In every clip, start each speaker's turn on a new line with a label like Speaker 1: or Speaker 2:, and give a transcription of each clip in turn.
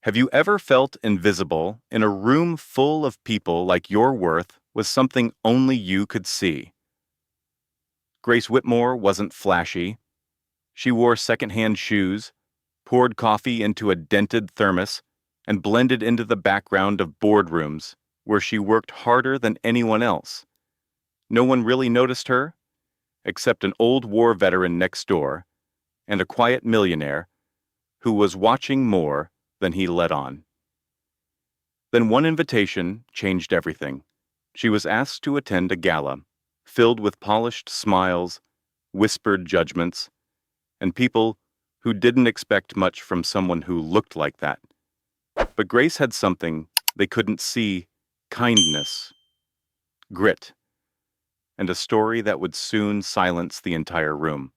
Speaker 1: Have you ever felt invisible in a room full of people like your worth was something only you could see? Grace Whitmore wasn't flashy. She wore secondhand shoes, poured coffee into a dented thermos, and blended into the background of boardrooms where she worked harder than anyone else. No one really noticed her, except an old war veteran next door and a quiet millionaire who was watching more than he let on. Then one invitation changed everything. She was asked to attend a gala filled with polished smiles, whispered judgments, and people who didn't expect much from someone who looked like that. But Grace had something they couldn't see: kindness, grit, and a story that would soon silence the entire room.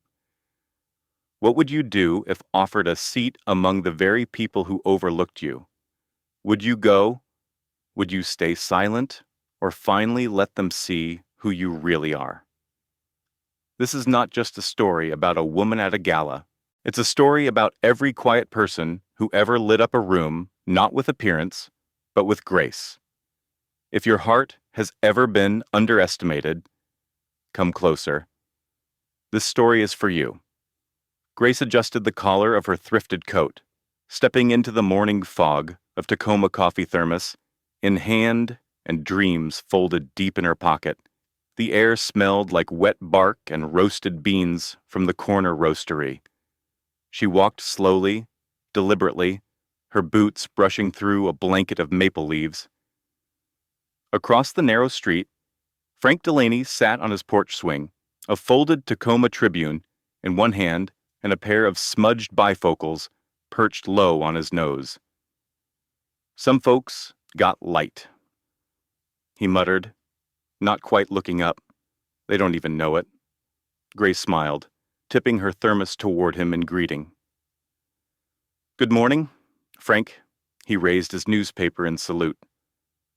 Speaker 1: What would you do if offered a seat among the very people who overlooked you? Would you go? Would you stay silent, or finally let them see who you really are? This is not just a story about a woman at a gala. It's a story about every quiet person who ever lit up a room, not with appearance, but with grace. If your heart has ever been underestimated, come closer. This story is for you. Grace adjusted the collar of her thrifted coat, stepping into the morning fog of Tacoma coffee thermos, in hand and dreams folded deep in her pocket. The air smelled like wet bark and roasted beans from the corner roastery. She walked slowly, deliberately, her boots brushing through a blanket of maple leaves. Across the narrow street, Frank Delaney sat on his porch swing, a folded Tacoma Tribune in one hand and a pair of smudged bifocals perched low on his nose. Some folks got light, he muttered, not quite looking up. They don't even know it. Grace smiled, tipping her thermos toward him in greeting. Good morning, Frank. He raised his newspaper in salute.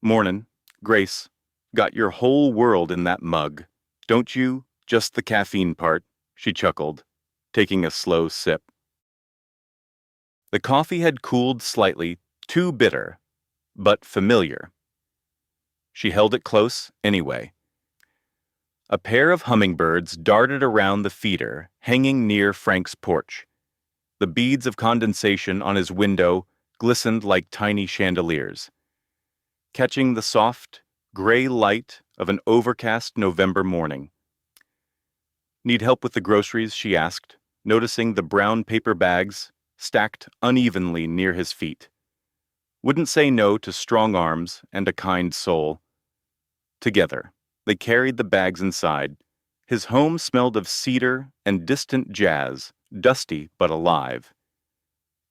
Speaker 1: Mornin', Grace. Got your whole world in that mug. Don't you? Just the caffeine part, she chuckled, taking a slow sip. The coffee had cooled slightly, too bitter, but familiar. She held it close anyway. A pair of hummingbirds darted around the feeder, hanging near Frank's porch. The beads of condensation on his window glistened like tiny chandeliers, catching the soft, gray light of an overcast November morning. Need help with the groceries? She asked, noticing the brown paper bags stacked unevenly near his feet. Wouldn't say no to strong arms and a kind soul. Together, they carried the bags inside. His home smelled of cedar and distant jazz, dusty but alive.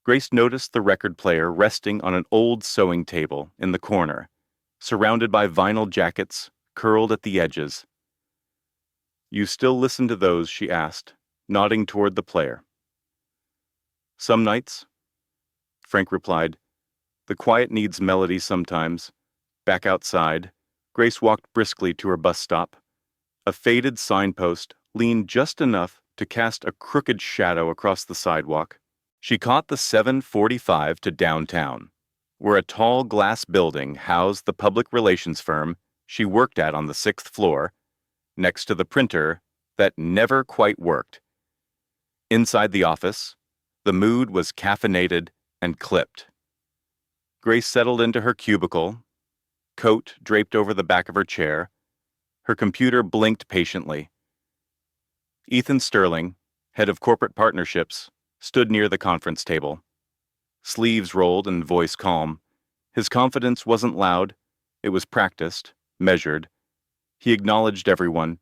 Speaker 1: Grace noticed the record player resting on an old sewing table in the corner, surrounded by vinyl jackets curled at the edges. You still listen to those? She asked, nodding toward the player. Some nights, Frank replied. The quiet needs melody sometimes. Back outside, Grace walked briskly to her bus stop. A faded signpost leaned just enough to cast a crooked shadow across the sidewalk. She caught the 7:45 to downtown, where a tall glass building housed the public relations firm she worked at on the 6th floor, next to the printer that never quite worked. Inside the office, the mood was caffeinated and clipped. Grace settled into her cubicle, coat draped over the back of her chair. Her computer blinked patiently. Ethan Sterling, head of corporate partnerships, stood near the conference table. Sleeves rolled and voice calm. His confidence wasn't loud. It was practiced, measured. He acknowledged everyone,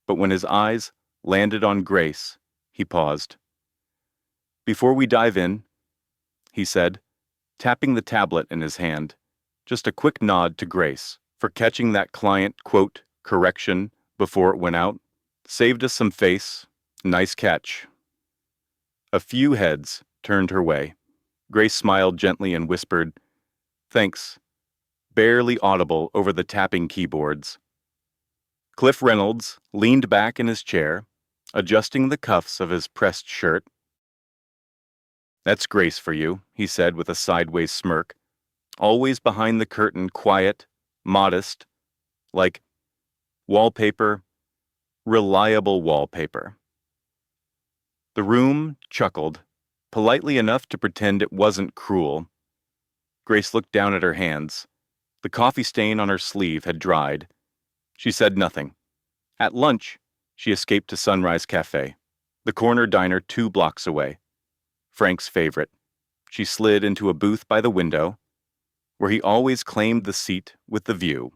Speaker 1: but when his eyes landed on Grace, he paused. Before we dive in, he said, tapping the tablet in his hand, just a quick nod to Grace for catching that client, quote, correction before it went out. Saved us some face. Nice catch. A few heads turned her way. Grace smiled gently and whispered, Thanks, barely audible over the tapping keyboards. Cliff Reynolds leaned back in his chair, adjusting the cuffs of his pressed shirt. That's Grace for you, he said with a sideways smirk. Always behind the curtain, quiet, modest, like wallpaper, reliable wallpaper. The room chuckled, politely enough to pretend it wasn't cruel. Grace looked down at her hands. The coffee stain on her sleeve had dried. She said nothing. At lunch, she escaped to Sunrise Cafe, the corner diner 2 blocks away. Frank's favorite. She slid into a booth by the window, where he always claimed the seat with the view.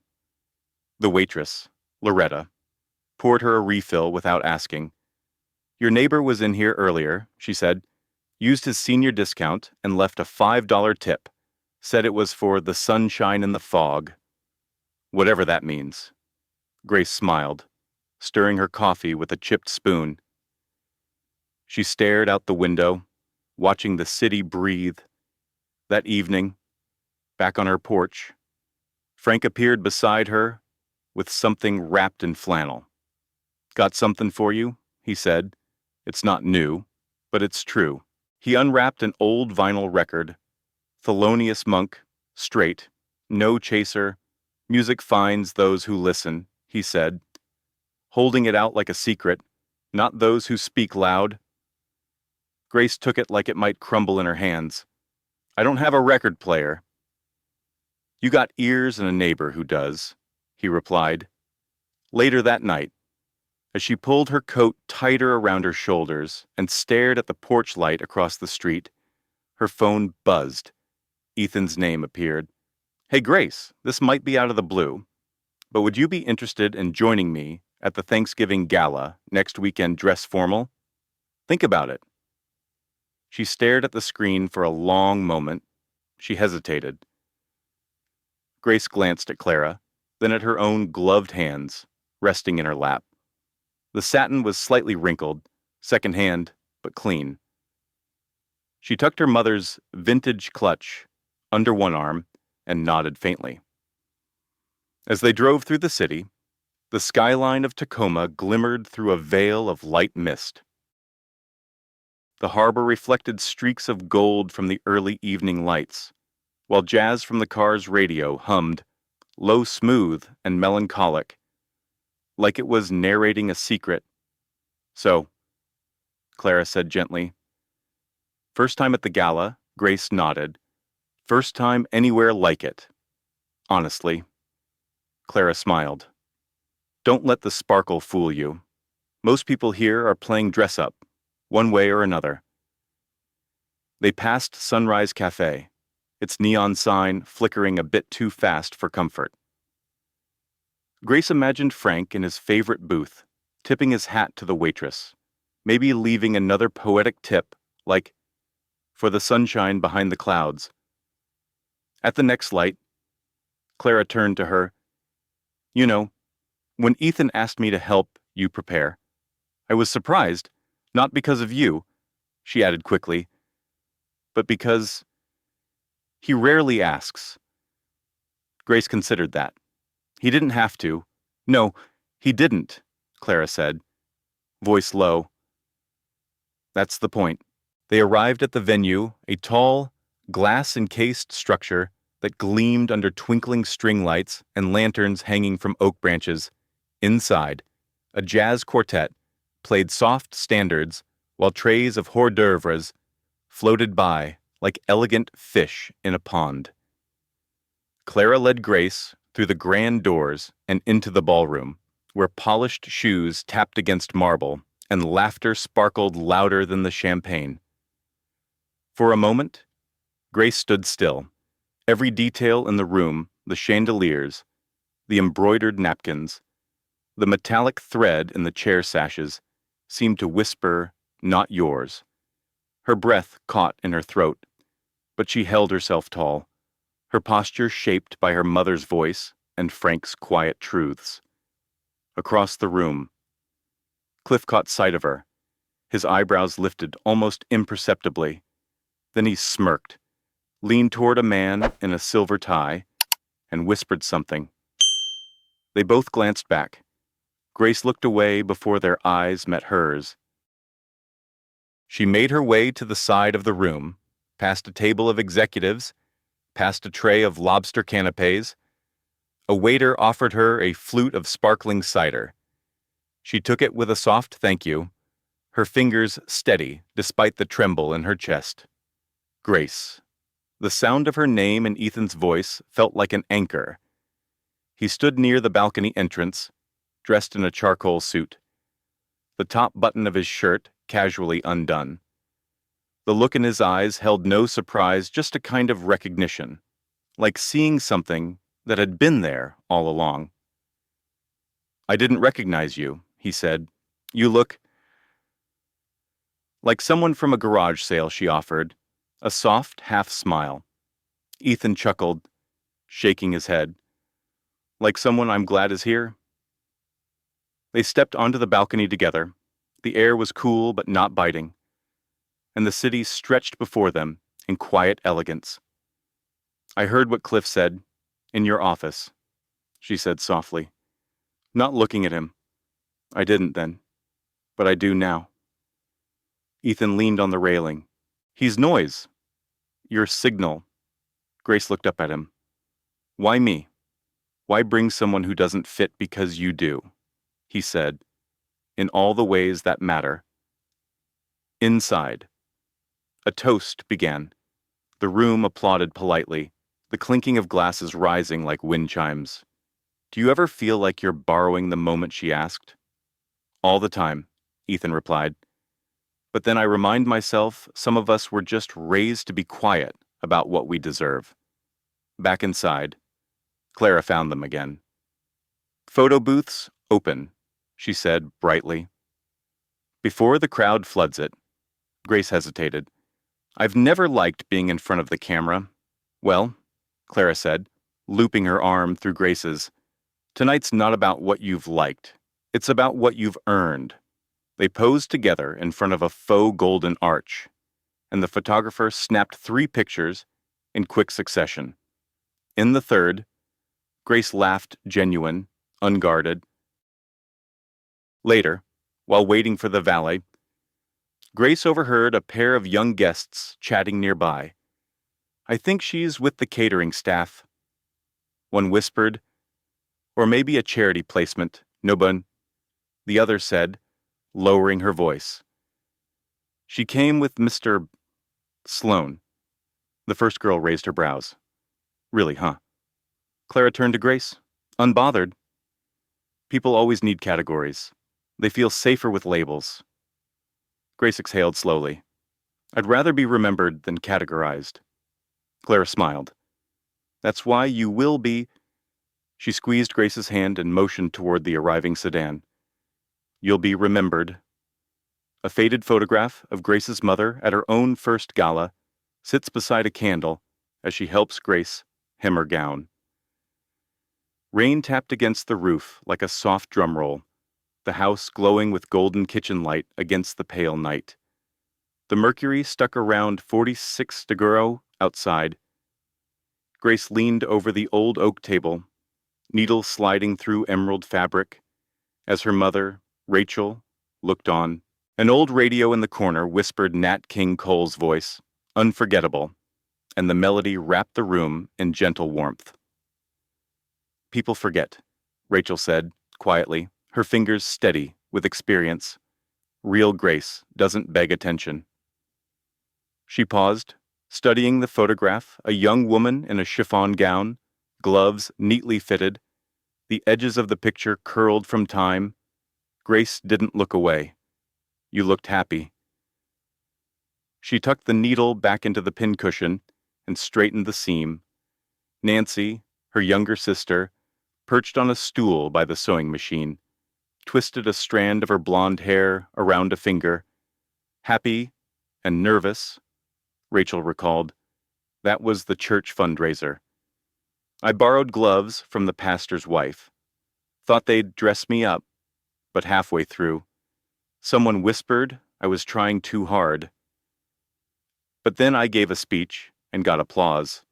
Speaker 1: The waitress, Loretta, poured her a refill without asking. Your neighbor was in here earlier, she said, used his senior discount and left a $5 tip. Said it was for the sunshine and the fog. Whatever that means. Grace smiled, stirring her coffee with a chipped spoon. She stared out the window, watching the city breathe. That evening, back on her porch, Frank appeared beside her with something wrapped in flannel. Got something for you, he said. It's not new, but it's true. He unwrapped an old vinyl record. Thelonious Monk, straight, no chaser. Music finds those who listen, he said, holding it out like a secret, not those who speak loud. Grace took it like it might crumble in her hands. I don't have a record player. You got ears and a neighbor who does, he replied. Later that night, as she pulled her coat tighter around her shoulders and stared at the porch light across the street, her phone buzzed. Ethan's name appeared. Hey, Grace, this might be out of the blue, but would you be interested in joining me at the Thanksgiving Gala next weekend dress formal? Think about it. She stared at the screen for a long moment. She hesitated. Grace glanced at Clara, then at her own gloved hands, resting in her lap. The satin was slightly wrinkled, second-hand, but clean. She tucked her mother's vintage clutch under one arm and nodded faintly. As they drove through the city, the skyline of Tacoma glimmered through a veil of light mist. The harbor reflected streaks of gold from the early evening lights, while jazz from the car's radio hummed, low smooth and melancholic, like it was narrating a secret. So, Clara said gently. First time at the gala, Grace nodded. First time anywhere like it. Honestly. Clara smiled. Don't let the sparkle fool you. Most people here are playing dress-up, one way or another. They passed Sunrise Cafe, its neon sign flickering a bit too fast for comfort. Grace imagined Frank in his favorite booth, tipping his hat to the waitress, maybe leaving another poetic tip, like, for the sunshine behind the clouds. At the next light, Clara turned to her. You know, when Ethan asked me to help you prepare, I was surprised, not because of you, she added quickly, but because he rarely asks. Grace considered that. He didn't have to. No, he didn't, Clara said, voice low. That's the point. They arrived at the venue, a tall, glass-encased structure that gleamed under twinkling string lights and lanterns hanging from oak branches. Inside, a jazz quartet played soft standards while trays of hors d'oeuvres floated by like elegant fish in a pond. Clara led Grace through the grand doors and into the ballroom, where polished shoes tapped against marble and laughter sparkled louder than the champagne. For a moment, Grace stood still. Every detail in the room, the chandeliers, the embroidered napkins, the metallic thread in the chair sashes, seemed to whisper, not yours. Her breath caught in her throat, but she held herself tall, her posture shaped by her mother's voice and Frank's quiet truths. Across the room, Cliff caught sight of her. His eyebrows lifted almost imperceptibly. Then he smirked, leaned toward a man in a silver tie, and whispered something. They both glanced back. Grace looked away before their eyes met hers. She made her way to the side of the room, past a table of executives, past a tray of lobster canapes. A waiter offered her a flute of sparkling cider. She took it with a soft thank you, her fingers steady despite the tremble in her chest. Grace. The sound of her name and Ethan's voice felt like an anchor. He stood near the balcony entrance, dressed in a charcoal suit, the top button of his shirt casually undone. The look in his eyes held no surprise, just a kind of recognition, like seeing something that had been there all along. "I didn't recognize you," he said. "You look—" "Like someone from a garage sale," she offered, a soft half smile. Ethan chuckled, shaking his head. "Like someone I'm glad is here?" They stepped onto the balcony together. The air was cool but not biting, and the city stretched before them in quiet elegance. "I heard what Cliff said, in your office," she said softly, not looking at him. "I didn't then, but I do now." Ethan leaned on the railing. "He's noise. Your signal." Grace looked up at him. "Why me? Why bring someone who doesn't fit because you do?" he said, "in all the ways that matter." Inside. A toast began. The room applauded politely, the clinking of glasses rising like wind chimes. "Do you ever feel like you're borrowing the moment?" she asked. "All the time," Ethan replied. "But then I remind myself some of us were just raised to be quiet about what we deserve." Back inside, Clara found them again. "Photo booths open," she said brightly. "Before the crowd floods it." Grace hesitated. "I've never liked being in front of the camera." "Well," Clara said, looping her arm through Grace's, "tonight's not about what you've liked. It's about what you've earned." They posed together in front of a faux golden arch, and the photographer snapped 3 pictures in quick succession. In the third, Grace laughed, genuine, unguarded. Later, while waiting for the valet, Grace overheard a pair of young guests chatting nearby. "I think she's with the catering staff." One whispered, "Or maybe a charity placement, no bun." The other said, lowering her voice, "She came with Mr. Sloan." The first girl raised her brows. "Really, huh?" Clara turned to Grace, unbothered. "People always need categories. They feel safer with labels." Grace exhaled slowly. "I'd rather be remembered than categorized." Clara smiled. "That's why you will be—" She squeezed Grace's hand and motioned toward the arriving sedan. "You'll be remembered." A faded photograph of Grace's mother at her own first gala sits beside a candle as she helps Grace hem her gown. Rain tapped against the roof like a soft drum roll, the house glowing with golden kitchen light against the pale night. The mercury stuck around 46 degrees outside. Grace leaned over the old oak table, needle sliding through emerald fabric, as her mother, Rachel, looked on. An old radio in the corner whispered Nat King Cole's voice, unforgettable, and the melody wrapped the room in gentle warmth. "People forget," Rachel said, quietly, her fingers steady with experience. "Real grace doesn't beg attention." She paused, studying the photograph, a young woman in a chiffon gown, gloves neatly fitted, the edges of the picture curled from time. Grace didn't look away. "You looked happy." She tucked the needle back into the pincushion and straightened the seam. Nancy, her younger sister, perched on a stool by the sewing machine, twisted a strand of her blonde hair around a finger. "Happy and nervous," Rachel recalled. "That was the church fundraiser. I borrowed gloves from the pastor's wife. Thought they'd dress me up, but halfway through, someone whispered I was trying too hard. But then I gave a speech and got applause."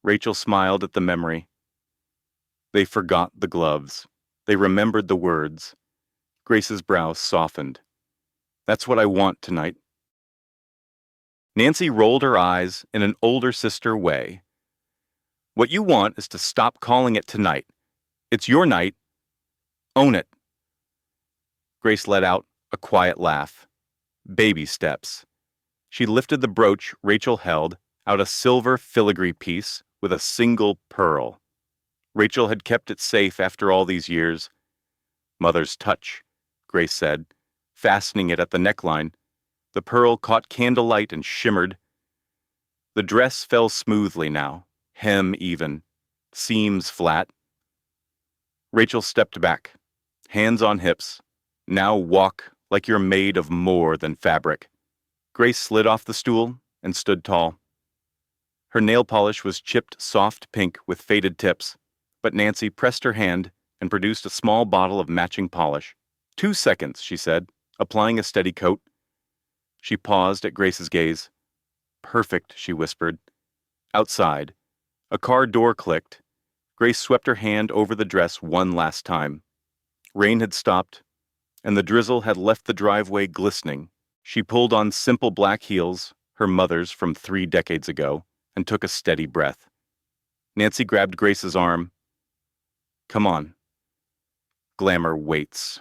Speaker 1: Rachel smiled at the memory. They forgot the gloves. They remembered the words. Grace's brow softened. "That's what I want tonight, Nancy rolled her eyes in an older sister way. What you want is to stop calling it tonight. It's your night. Own it. Grace let out a quiet laugh. Baby steps. She lifted the brooch Rachel held, out a silver filigree piece with a single pearl. Rachel had kept it safe after all these years. Mother's touch, Grace said, fastening it at the neckline. The pearl caught candlelight and shimmered. The dress fell smoothly now, hem even, seams flat. Rachel stepped back, hands on hips. Now walk like you're made of more than fabric. Grace slid off the stool and stood tall. Her nail polish was chipped soft pink with faded tips, but Nancy pressed her hand and produced a small bottle of matching polish. 2 seconds, she said, applying a steady coat. She paused at Grace's gaze. Perfect, she whispered. Outside, a car door clicked. Grace swept her hand over the dress one last time. Rain had stopped, and the drizzle had left the driveway glistening. She pulled on simple black heels, her mother's from 3 decades ago, and took a steady breath. Nancy grabbed Grace's arm. Come on. Glamour waits.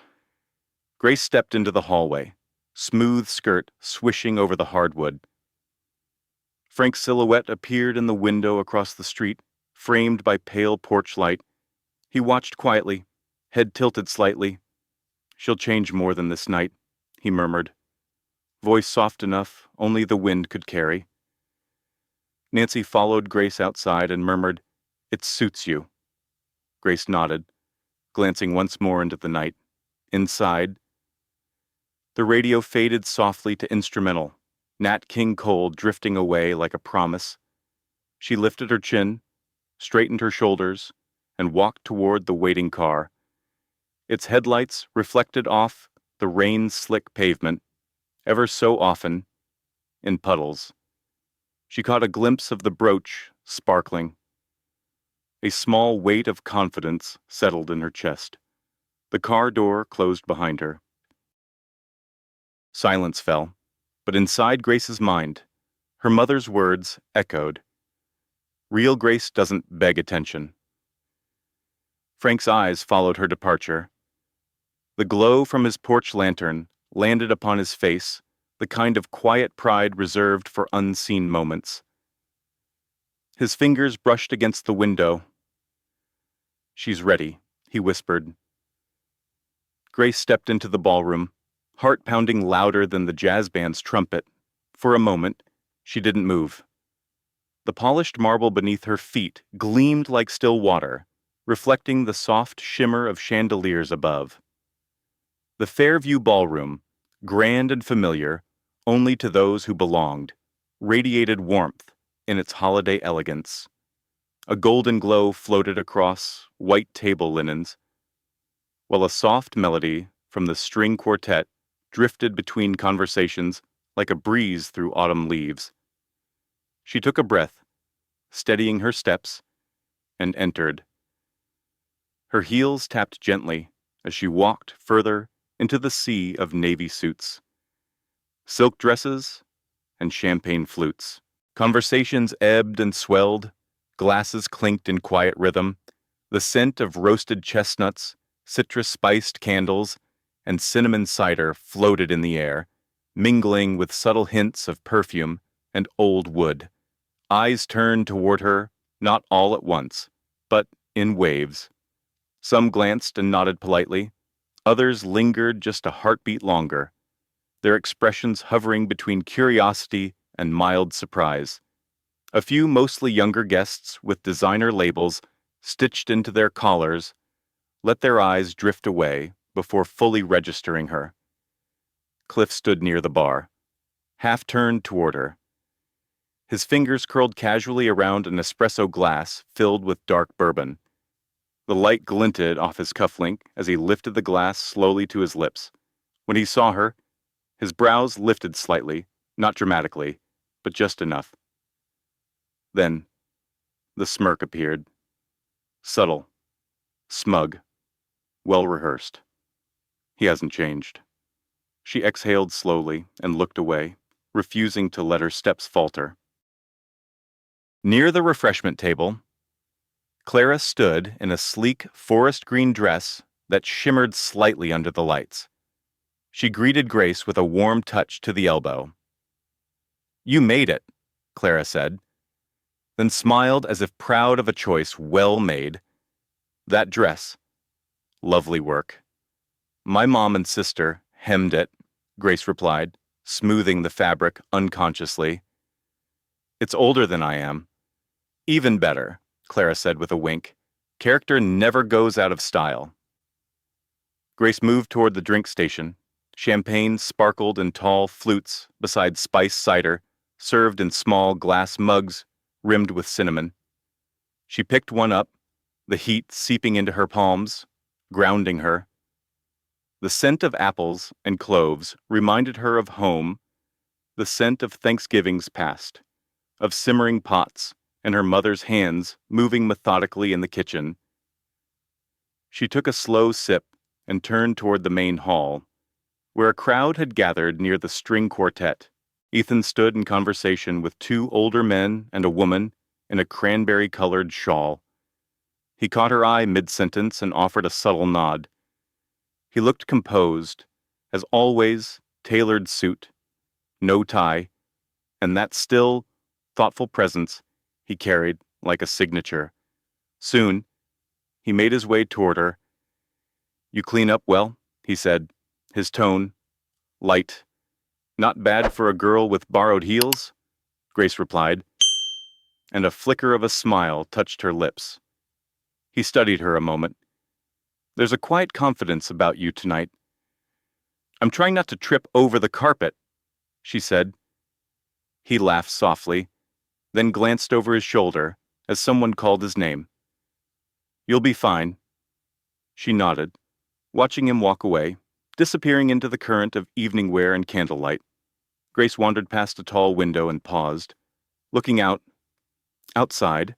Speaker 1: Grace stepped into the hallway, smooth skirt swishing over the hardwood. Frank's silhouette appeared in the window across the street, framed by pale porch light. He watched quietly, head tilted slightly. She'll change more than this night, he murmured. Voice soft enough only the wind could carry. Nancy followed Grace outside and murmured, It suits you. Grace nodded, glancing once more into the night. Inside, the radio faded softly to instrumental, Nat King Cole drifting away like a promise. She lifted her chin, straightened her shoulders, and walked toward the waiting car. Its headlights reflected off the rain-slick pavement, ever so often, in puddles. She caught a glimpse of the brooch sparkling. A small weight of confidence settled in her chest. The car door closed behind her. Silence fell, but inside Grace's mind, her mother's words echoed. Real Grace doesn't beg attention. Frank's eyes followed her departure. The glow from his porch lantern landed upon his face, the kind of quiet pride reserved for unseen moments. His fingers brushed against the window. She's ready, he whispered. Grace stepped into the ballroom, heart pounding louder than the jazz band's trumpet. For a moment, she didn't move. The polished marble beneath her feet gleamed like still water, reflecting the soft shimmer of chandeliers above. The Fairview Ballroom, grand and familiar, only to those who belonged, radiated warmth in its holiday elegance. A golden glow floated across white table linens, while a soft melody from the string quartet drifted between conversations like a breeze through autumn leaves. She took a breath, steadying her steps, and entered. Her heels tapped gently as she walked further into the sea of navy suits, silk dresses, and champagne flutes. Conversations ebbed and swelled, glasses clinked in quiet rhythm, the scent of roasted chestnuts, citrus-spiced candles, and cinnamon cider floated in the air, mingling with subtle hints of perfume and old wood. Eyes turned toward her, not all at once, but in waves. Some glanced and nodded politely, others lingered just a heartbeat longer, their expressions hovering between curiosity and mild surprise. A few mostly younger guests with designer labels stitched into their collars let their eyes drift away before fully registering her. Cliff stood near the bar, half turned toward her. His fingers curled casually around an espresso glass filled with dark bourbon. The light glinted off his cufflink as he lifted the glass slowly to his lips. When he saw her, his brows lifted slightly, not dramatically, but just enough. Then, the smirk appeared. Subtle, smug, well-rehearsed. He hasn't changed. She exhaled slowly and looked away, refusing to let her steps falter. Near the refreshment table, Clara stood in a sleek forest green dress that shimmered slightly under the lights. She greeted Grace with a warm touch to the elbow. "You made it," Clara said, then smiled as if proud of a choice well made. "That dress. Lovely work." "My mom and sister hemmed it," Grace replied, smoothing the fabric unconsciously. "It's older than I am." "Even better," Clara said with a wink. "Character never goes out of style." Grace moved toward the drink station. Champagne sparkled in tall flutes beside spiced cider, served in small glass mugs rimmed with cinnamon. She picked one up, the heat seeping into her palms, grounding her. The scent of apples and cloves reminded her of home, the scent of Thanksgivings past, of simmering pots and her mother's hands moving methodically in the kitchen. She took a slow sip and turned toward the main hall, where a crowd had gathered near the string quartet. Ethan stood in conversation with two older men and a woman in a cranberry-colored shawl. He caught her eye mid-sentence and offered a subtle nod. He looked composed, as always, tailored suit, no tie, and that still, thoughtful presence he carried like a signature. Soon, he made his way toward her. "You clean up well," he said, his tone light. "Not bad for a girl with borrowed heels," Grace replied, and a flicker of a smile touched her lips. He studied her a moment. "There's a quiet confidence about you tonight." "I'm trying not to trip over the carpet," she said. He laughed softly, then glanced over his shoulder as someone called his name. "You'll be fine." She nodded, watching him walk away, disappearing into the current of evening wear and candlelight. Grace wandered past a tall window and paused, looking out. Outside,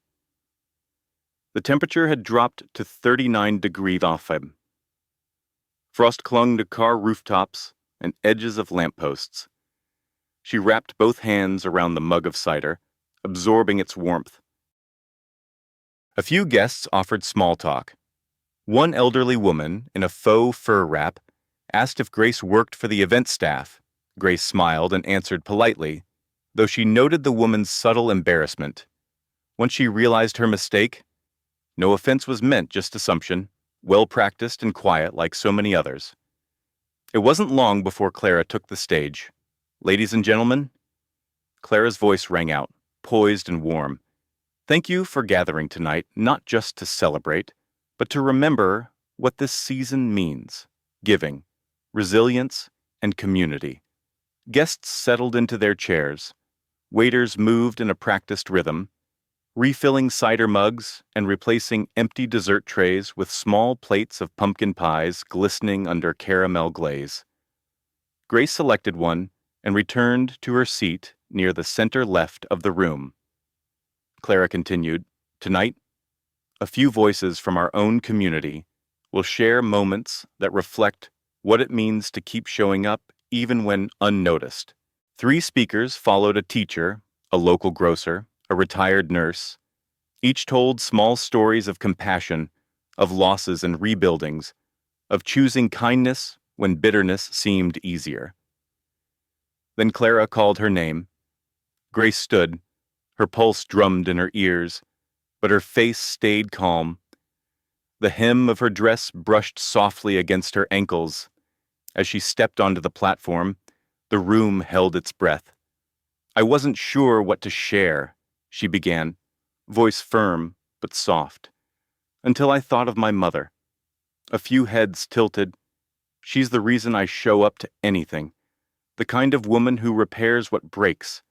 Speaker 1: the temperature had dropped to 39 degrees Fahrenheit. Frost clung to car rooftops and edges of lampposts. She wrapped both hands around the mug of cider, absorbing its warmth. A few guests offered small talk. One elderly woman in a faux fur wrap asked if Grace worked for the event staff. Grace smiled and answered politely, though she noted the woman's subtle embarrassment. Once she realized her mistake, no offense was meant, just assumption, well practiced and quiet like so many others. It wasn't long before Clara took the stage. "Ladies and gentlemen," Clara's voice rang out, poised and warm. "Thank you for gathering tonight, not just to celebrate, but to remember what this season means: giving, resilience, and community." Guests settled into their chairs. Waiters moved in a practiced rhythm, refilling cider mugs and replacing empty dessert trays with small plates of pumpkin pies glistening under caramel glaze. Grace selected one and returned to her seat near the center left of the room. Clara continued, "Tonight, a few voices from our own community will share moments that reflect what it means to keep showing up even when unnoticed." 3 speakers followed: a teacher, a local grocer, a retired nurse. Each told small stories of compassion, of losses and rebuildings, of choosing kindness when bitterness seemed easier. Then Clara called her name. Grace stood. Her pulse drummed in her ears, but her face stayed calm. The hem of her dress brushed softly against her ankles. As she stepped onto the platform, the room held its breath. "I wasn't sure what to share," she began, voice firm but soft, "until I thought of my mother." A few heads tilted. "She's the reason I show up to anything. The kind of woman who repairs what breaks,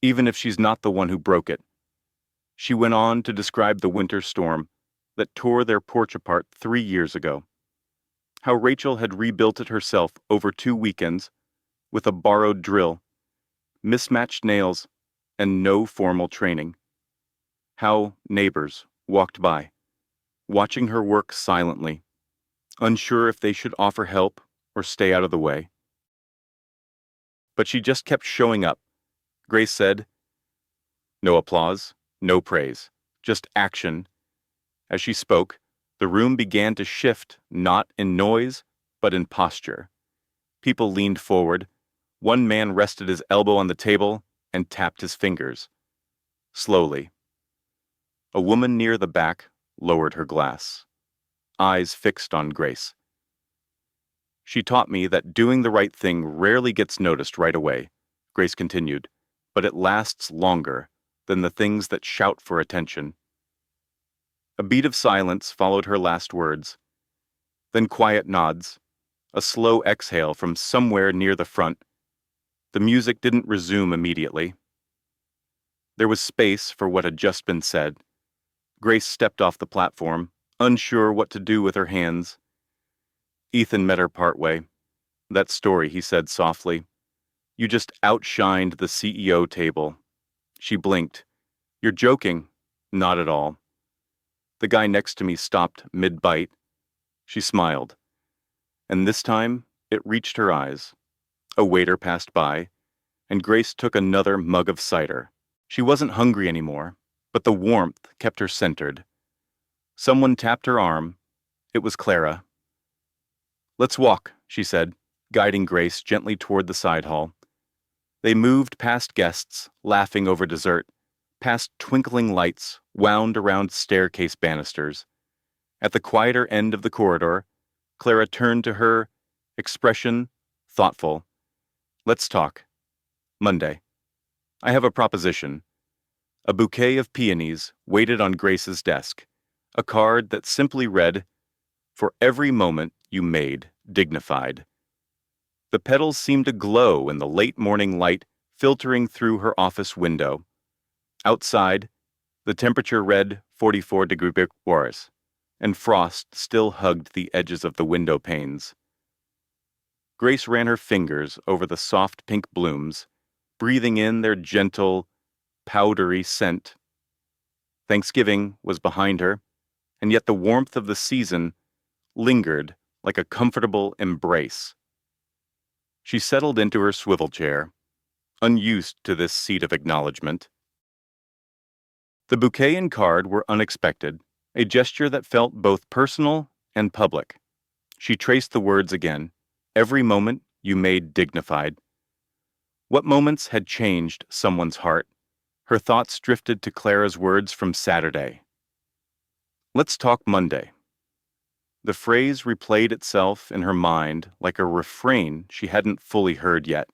Speaker 1: even if she's not the one who broke it." She went on to describe the winter storm that tore their porch apart 3 years ago. How Rachel had rebuilt it herself over 2 weekends with a borrowed drill, mismatched nails, and no formal training. How neighbors walked by, watching her work silently, unsure if they should offer help or stay out of the way. But she just kept showing up. Grace said, "No applause, no praise, just action." As she spoke, the room began to shift, not in noise, but in posture. People leaned forward. One man rested his elbow on the table and tapped his fingers. Slowly. A woman near the back lowered her glass, eyes fixed on Grace. "She taught me that doing the right thing rarely gets noticed right away," Grace continued, "but it lasts longer than the things that shout for attention." A beat of silence followed her last words, then quiet nods, a slow exhale from somewhere near the front. The music didn't resume immediately. There was space for what had just been said. Grace stepped off the platform, unsure what to do with her hands. Ethan met her partway. "That story," he said softly. "You just outshined the CEO table." She blinked. "You're joking." "Not at all." The guy next to me stopped mid-bite. She smiled. And this time, it reached her eyes. A waiter passed by, and Grace took another mug of cider. She wasn't hungry anymore, but the warmth kept her centered. Someone tapped her arm. It was Clara. "Let's walk," she said, guiding Grace gently toward the side hall. They moved past guests, laughing over dessert, past twinkling lights wound around staircase banisters. At the quieter end of the corridor, Clara turned to her, expression thoughtful. "Let's talk. Monday. I have a proposition." A bouquet of peonies waited on Grace's desk, a card that simply read, "For every moment you made dignified." The petals seemed to glow in the late morning light filtering through her office window. Outside, the temperature read 44 degrees, and frost still hugged the edges of the window panes. Grace ran her fingers over the soft pink blooms, breathing in their gentle, powdery scent. Thanksgiving was behind her, and yet the warmth of the season lingered like a comfortable embrace. She settled into her swivel chair, unused to this seat of acknowledgement. The bouquet and card were unexpected, a gesture that felt both personal and public. She traced the words again. "Every moment you made dignified." What moments had changed someone's heart? Her thoughts drifted to Clara's words from Saturday. "Let's talk Monday." The phrase replayed itself in her mind like a refrain she hadn't fully heard yet.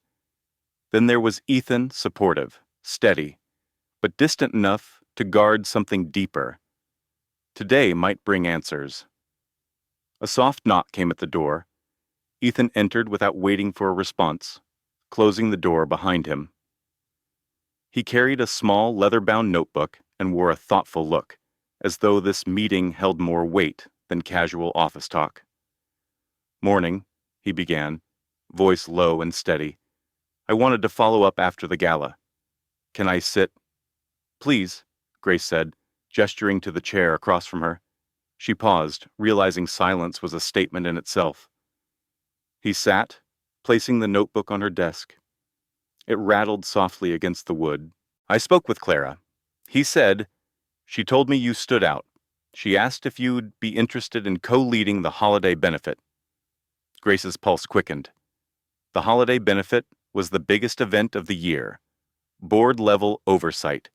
Speaker 1: Then there was Ethan, supportive, steady, but distant enough to guard something deeper. Today might bring answers. A soft knock came at the door. Ethan entered without waiting for a response, closing the door behind him. He carried a small leather-bound notebook and wore a thoughtful look, as though this meeting held more weight than casual office talk. "Morning," he began, voice low and steady. "I wanted to follow up after the gala. Can I sit?" "Please," Grace said, gesturing to the chair across from her. She paused, realizing silence was a statement in itself. He sat, placing the notebook on her desk. It rattled softly against the wood. "I spoke with Clara. He said, she told me you stood out. She asked if you'd be interested in co-leading the holiday benefit." Grace's pulse quickened. The holiday benefit was the biggest event of the year. Board-level oversight,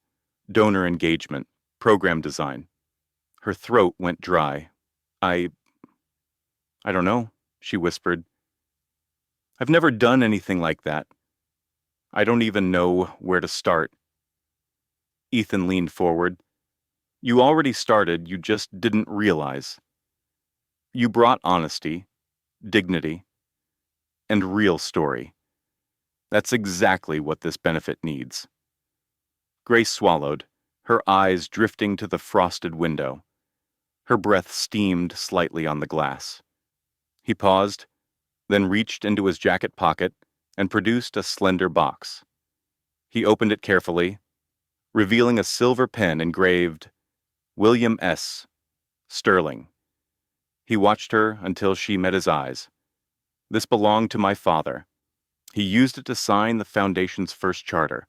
Speaker 1: donor engagement, program design. Her throat went dry. I don't know," she whispered. "I've never done anything like that. I don't even know where to start." Ethan leaned forward. "You already started, you just didn't realize. You brought honesty, dignity, and real story. That's exactly what this benefit needs." Grace swallowed, her eyes drifting to the frosted window. Her breath steamed slightly on the glass. He paused, then reached into his jacket pocket and produced a slender box. He opened it carefully, revealing a silver pen engraved William S. Sterling. He watched her until she met his eyes. "This belonged to my father. He used it to sign the foundation's first charter.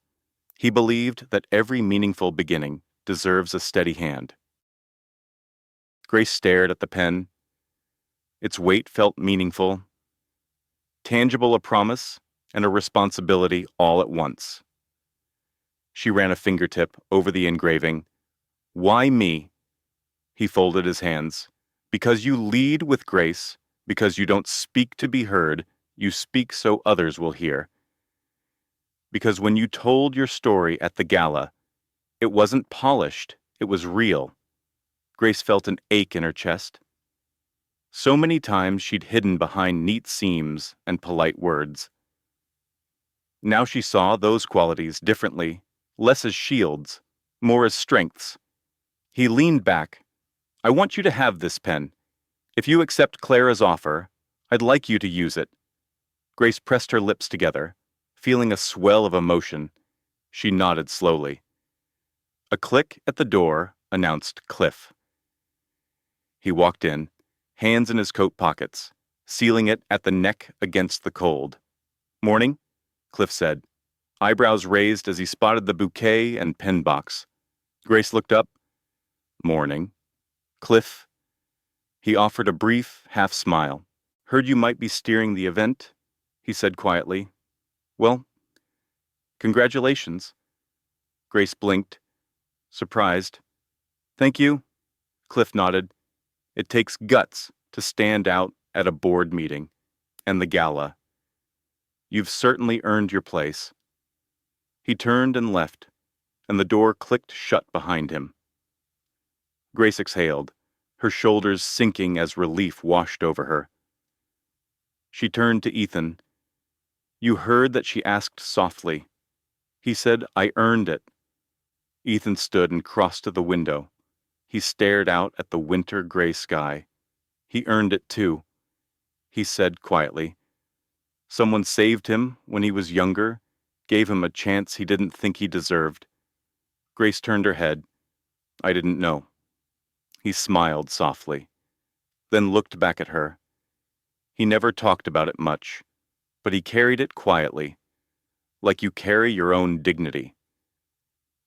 Speaker 1: He believed that every meaningful beginning deserves a steady hand. Grace stared at the pen. Its weight felt meaningful, tangible, a promise and a responsibility all at once. She ran a fingertip over the engraving. Why me? He folded his hands. Because you lead with grace, because you don't speak to be heard, you speak so others will hear. Because when you told your story at the gala, it wasn't polished, it was real. Grace felt an ache in her chest. So many times she'd hidden behind neat seams and polite words. Now she saw those qualities differently, less as shields, more as strengths. He leaned back. I want you to have this pen. If you accept Clara's offer, I'd like you to use it. Grace pressed her lips together, feeling a swell of emotion. She nodded slowly. A click at the door announced Cliff. He walked in, hands in his coat pockets, sealing it at the neck against the cold. Morning, Cliff said, eyebrows raised as he spotted the bouquet and pen box. Grace looked up. Morning. Cliff. He offered a brief half smile. Heard you might be steering the event, he said quietly. Well, congratulations. Grace blinked, surprised. Thank you. Cliff nodded. It takes guts to stand out at a board meeting and the gala. You've certainly earned your place. He turned and left, and the door clicked shut behind him. Grace exhaled, her shoulders sinking as relief washed over her. She turned to Ethan. You heard that she asked softly. He said, I earned it. Ethan stood and crossed to the window. He stared out at the winter gray sky. He earned it too, he said quietly. Someone saved him when he was younger, gave him a chance he didn't think he deserved. Grace turned her head. I didn't know. He smiled softly, then looked back at her. He never talked about it much, but he carried it quietly, like you carry your own dignity.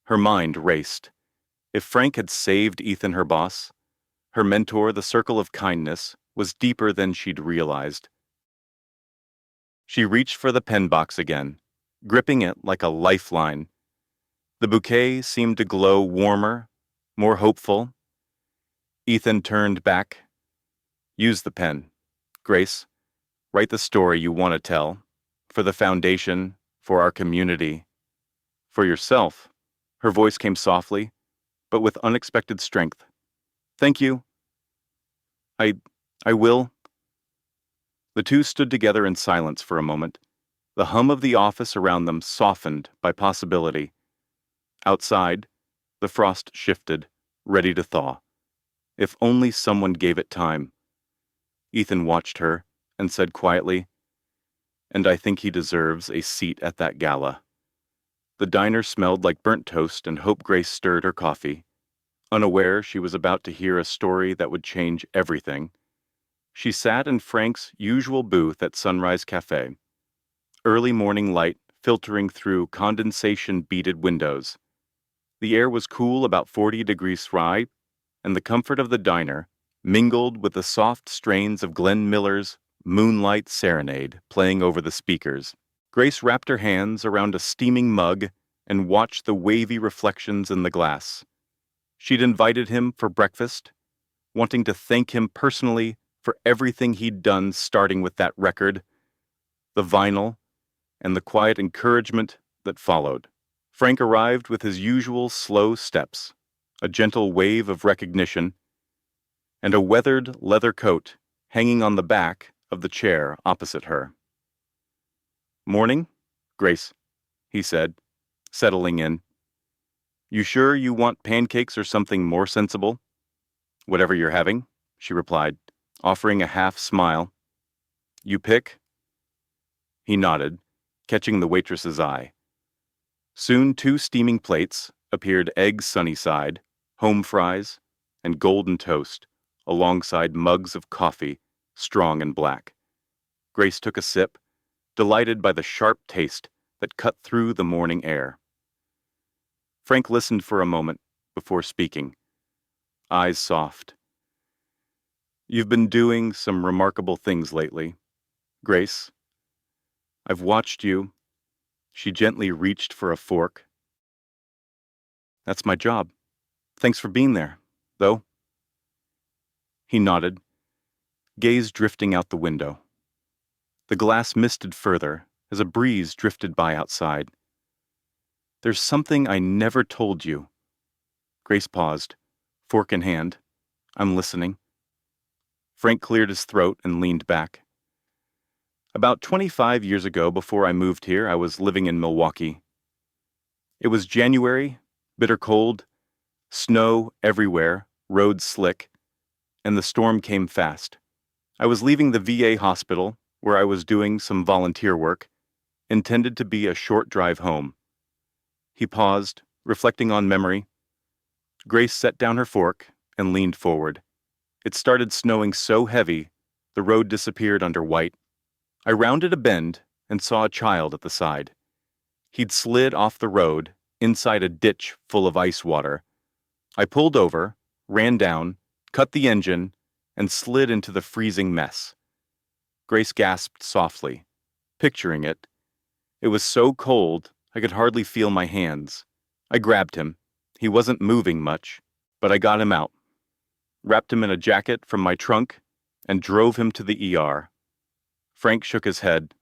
Speaker 1: Her mind raced. If Frank had saved Ethan, her boss, her mentor, the circle of kindness, was deeper than she'd realized. She reached for the pen box again, gripping it like a lifeline. The bouquet seemed to glow warmer, more hopeful. Ethan turned back. Use the pen. Grace, write the story you want to tell, for the foundation, for our community, for yourself. Her voice came softly, but with unexpected strength. Thank you. I will. The two stood together in silence for a moment. The hum of the office around them softened by possibility. Outside, the frost shifted, ready to thaw. If only someone gave it time. Ethan watched her and said quietly, and I think he deserves a seat at that gala. The diner smelled like burnt toast, and Hope Grace stirred her coffee. Unaware she was about to hear a story that would change everything, she sat in Frank's usual booth at Sunrise Cafe, early morning light filtering through condensation-beaded windows. The air was cool, about 40 degrees Fahrenheit, and the comfort of the diner mingled with the soft strains of Glenn Miller's Moonlight Serenade playing over the speakers. Grace wrapped her hands around a steaming mug and watched the wavy reflections in the glass. She'd invited him for breakfast, wanting to thank him personally for everything he'd done, starting with that record, the vinyl, and the quiet encouragement that followed. Frank arrived with his usual slow steps, a gentle wave of recognition, and a weathered leather coat hanging on the back of the chair opposite her. Morning, Grace, he said, settling in. You sure you want pancakes or something more sensible? Whatever you're having, she replied, offering a half smile. You pick? He nodded, catching the waitress's eye. Soon 2 steaming plates appeared, eggs sunny side, home fries, and golden toast, alongside mugs of coffee, strong and black. Grace took a sip, delighted by the sharp taste that cut through the morning air. Frank listened for a moment before speaking, eyes soft. "You've been doing some remarkable things lately, Grace. I've watched you." She gently reached for a fork. "That's my job. Thanks for being there, though." He nodded, gaze drifting out the window. The glass misted further as a breeze drifted by outside. "There's something I never told you." Grace paused, fork in hand. "I'm listening." Frank cleared his throat and leaned back. "About 25 years ago, before I moved here, I was living in Milwaukee. It was January, bitter cold, snow everywhere, roads slick, and the storm came fast. I was leaving the VA hospital, where I was doing some volunteer work, intended to be a short drive home." He paused, reflecting on memory. Grace set down her fork and leaned forward. "It started snowing so heavy, the road disappeared under white. I rounded a bend and saw a child at the side. He'd slid off the road, inside a ditch full of ice water. I pulled over, ran down, cut the engine, and slid into the freezing mess." Grace gasped softly, picturing it. "It was so cold, I could hardly feel my hands. I grabbed him. He wasn't moving much, but I got him out, wrapped him in a jacket from my trunk, and drove him to the ER. Frank shook his head.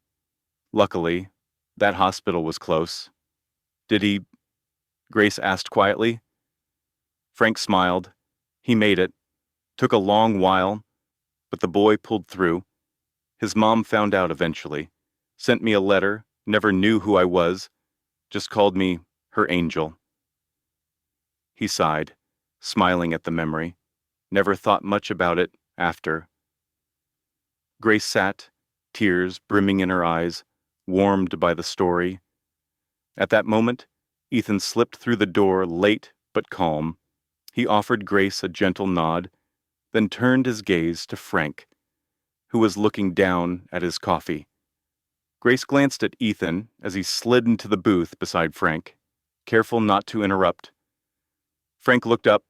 Speaker 1: "Luckily, that hospital was close." "Did he?" Grace asked quietly. Frank smiled. "He made it. Took a long while, but the boy pulled through. His mom found out eventually. Sent me a letter, never knew who I was, just called me her angel." He sighed, smiling at the memory. Never thought much about it after. Grace sat, tears brimming in her eyes, warmed by the story. At that moment, Ethan slipped through the door, late but calm. He offered Grace a gentle nod, then turned his gaze to Frank, who was looking down at his coffee. Grace glanced at Ethan as he slid into the booth beside Frank, careful not to interrupt. Frank looked up,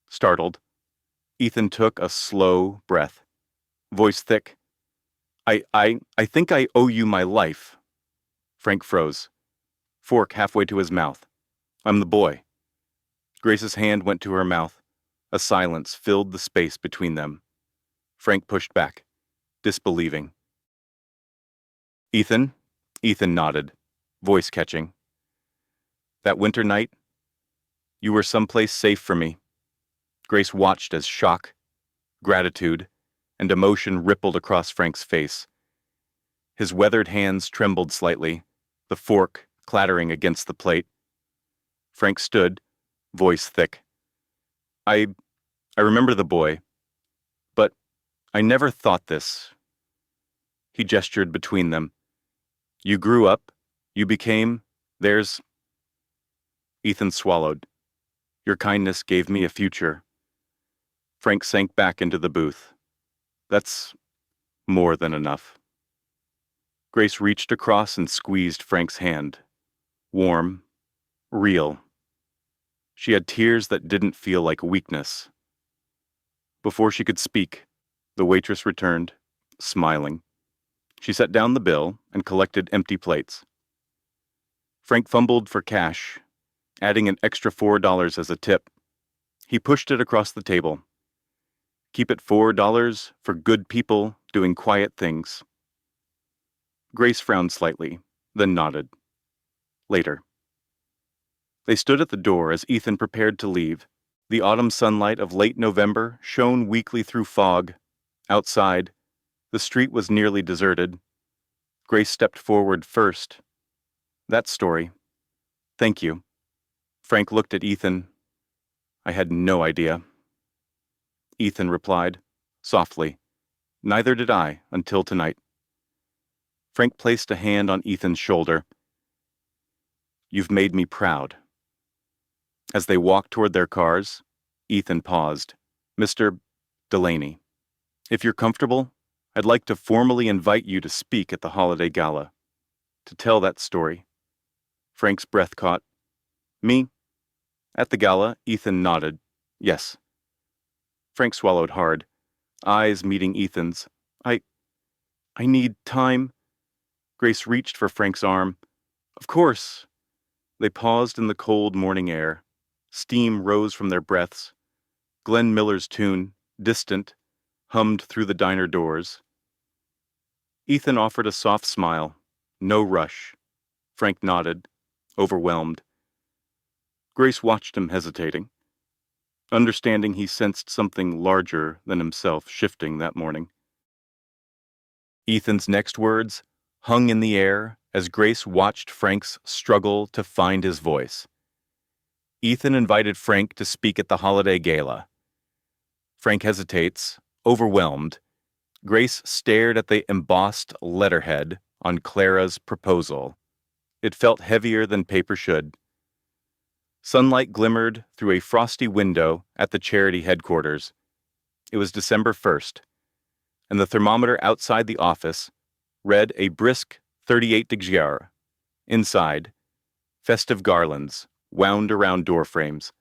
Speaker 1: startled. Ethan took a slow breath, voice thick. I think I owe you my life." Frank froze, fork halfway to his mouth. "I'm the boy." Grace's hand went to her mouth. A silence filled the space between them. Frank pushed back, disbelieving. "Ethan?" Ethan nodded, voice catching. "That winter night, you were someplace safe for me." Grace watched as shock, gratitude, and emotion rippled across Frank's face. His weathered hands trembled slightly, the fork clattering against the plate. Frank stood, voice thick. I remember the boy, but I never thought this." He gestured between them. "You grew up, you became, there's—" Ethan swallowed. "Your kindness gave me a future." Frank sank back into the booth. "That's more than enough." Grace reached across and squeezed Frank's hand. Warm, real. She had tears that didn't feel like weakness. Before she could speak, the waitress returned, smiling. She set down the bill and collected empty plates. Frank fumbled for cash, adding an extra $4 as a tip. He pushed it across the table. "Keep it $4 for good people doing quiet things." Grace frowned slightly, then nodded. Later. They stood at the door as Ethan prepared to leave. The autumn sunlight of late November shone weakly through fog. Outside, the street was nearly deserted. Grace stepped forward first. "That story. Thank you." Frank looked at Ethan. "I had no idea." Ethan replied, softly, "Neither did I until tonight." Frank placed a hand on Ethan's shoulder. "You've made me proud." As they walked toward their cars, Ethan paused. "Mr. Delaney, if you're comfortable, I'd like to formally invite you to speak at the holiday gala." to tell that story. Frank's breath caught. Me? At the gala, Ethan nodded. Yes. Frank swallowed hard, eyes meeting Ethan's. I need time. Grace reached for Frank's arm. Of course. They paused in the cold morning air. Steam rose from their breaths. Glenn Miller's tune, distant, hummed through the diner doors. Ethan offered a soft smile. No rush. Frank nodded, overwhelmed. Grace watched him hesitating, understanding he sensed something larger than himself shifting that morning. Ethan's next words hung in the air as Grace watched Frank's struggle to find his voice. Ethan invited Frank to speak at the holiday gala. Frank hesitates, overwhelmed. Grace stared at the embossed letterhead on Clara's proposal. It felt heavier than paper should. Sunlight glimmered through a frosty window at the charity headquarters. It was December 1st, and the thermometer outside the office read a brisk 38 degrees. Inside, festive garlands wound around doorframes,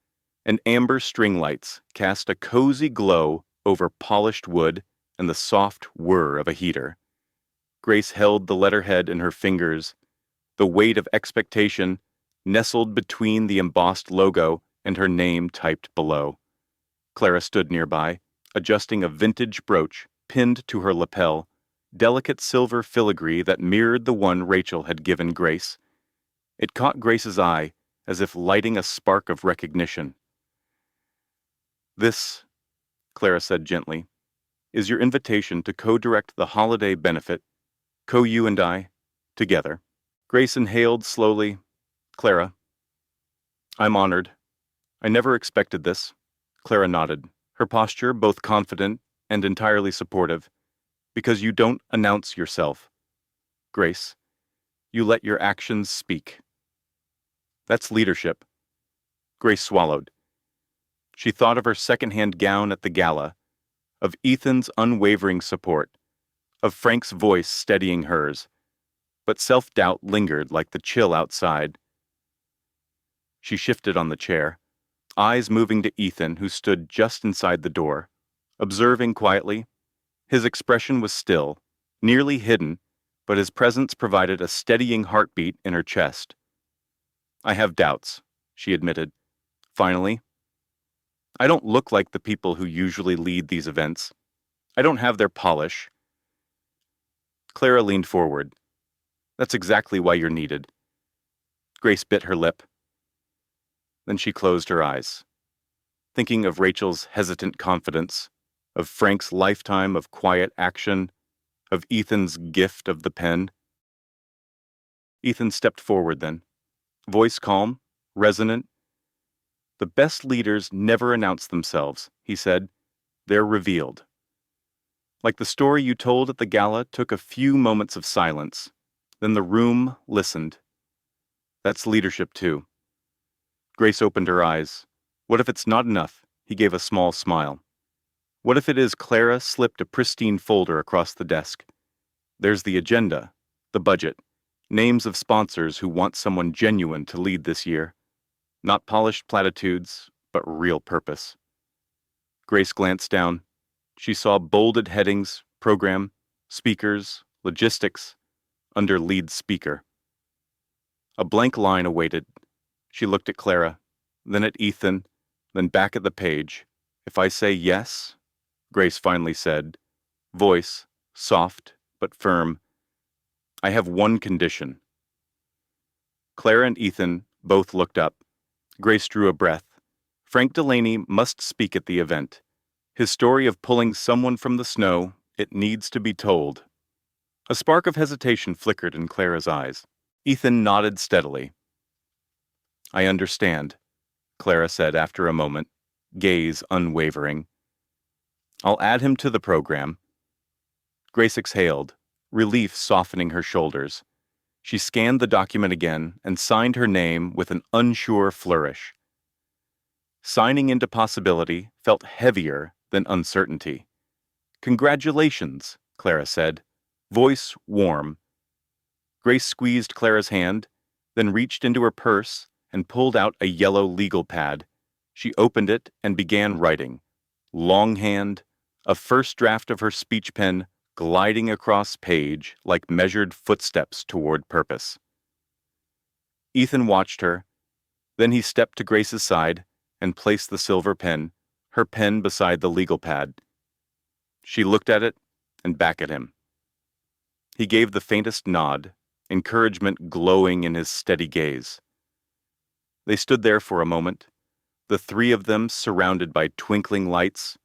Speaker 1: and amber string lights cast a cozy glow over polished wood and the soft whir of a heater. Grace held the letterhead in her fingers, the weight of expectation nestled between the embossed logo and her name typed below. Clara stood nearby, adjusting a vintage brooch pinned to her lapel, delicate silver filigree that mirrored the one Rachel had given Grace. It caught Grace's eye, as if lighting a spark of recognition. This, Clara said gently, is your invitation to co-direct the holiday benefit, you and I, together. Grace inhaled slowly. Clara, I'm honored. I never expected this. Clara nodded, her posture both confident and entirely supportive. Because you don't announce yourself. Grace, you let your actions speak. That's leadership. Grace swallowed. She thought of her second-hand gown at the gala, of Ethan's unwavering support, of Frank's voice steadying hers, but self-doubt lingered like the chill outside. She shifted on the chair, eyes moving to Ethan, who stood just inside the door, observing quietly. His expression was still, nearly hidden, but his presence provided a steadying heartbeat in her chest. I have doubts, she admitted. Finally, I don't look like the people who usually lead these events. I don't have their polish. Clara leaned forward. That's exactly why you're needed. Grace bit her lip. Then she closed her eyes, thinking of Rachel's hesitant confidence, of Frank's lifetime of quiet action, of Ethan's gift of the pen. Ethan stepped forward then, voice calm, resonant. The best leaders never announce themselves, he said. They're revealed. Like the story you told at the gala took a few moments of silence, then the room listened. That's leadership too. Grace opened her eyes. What if it's not enough? He gave a small smile. What if it is? Clara slipped a pristine folder across the desk. There's the agenda, the budget, names of sponsors who want someone genuine to lead this year. Not polished platitudes, but real purpose. Grace glanced down. She saw bolded headings, program, speakers, logistics, under lead speaker. A blank line awaited. She looked at Clara, then at Ethan, then back at the page. If I say yes, Grace finally said, voice soft but firm, I have one condition. Clara and Ethan both looked up. Grace drew a breath. Frank Delaney must speak at the event. His story of pulling someone from the snow, it needs to be told. A spark of hesitation flickered in Clara's eyes. Ethan nodded steadily. I understand, Clara said after a moment, gaze unwavering. I'll add him to the program. Grace exhaled, relief softening her shoulders. She scanned the document again and signed her name with an unsure flourish. Signing into possibility felt heavier than uncertainty. Congratulations, Clara said, voice warm. Grace squeezed Clara's hand, then reached into her purse and pulled out a yellow legal pad. She opened it and began writing. Longhand, a first draft of her speech pen gliding across page like measured footsteps toward purpose. Ethan watched her. Then he stepped to Grace's side and placed the silver pen, her pen beside the legal pad. She looked at it and back at him. He gave the faintest nod, encouragement glowing in his steady gaze. They stood there for a moment, the three of them surrounded by twinkling lights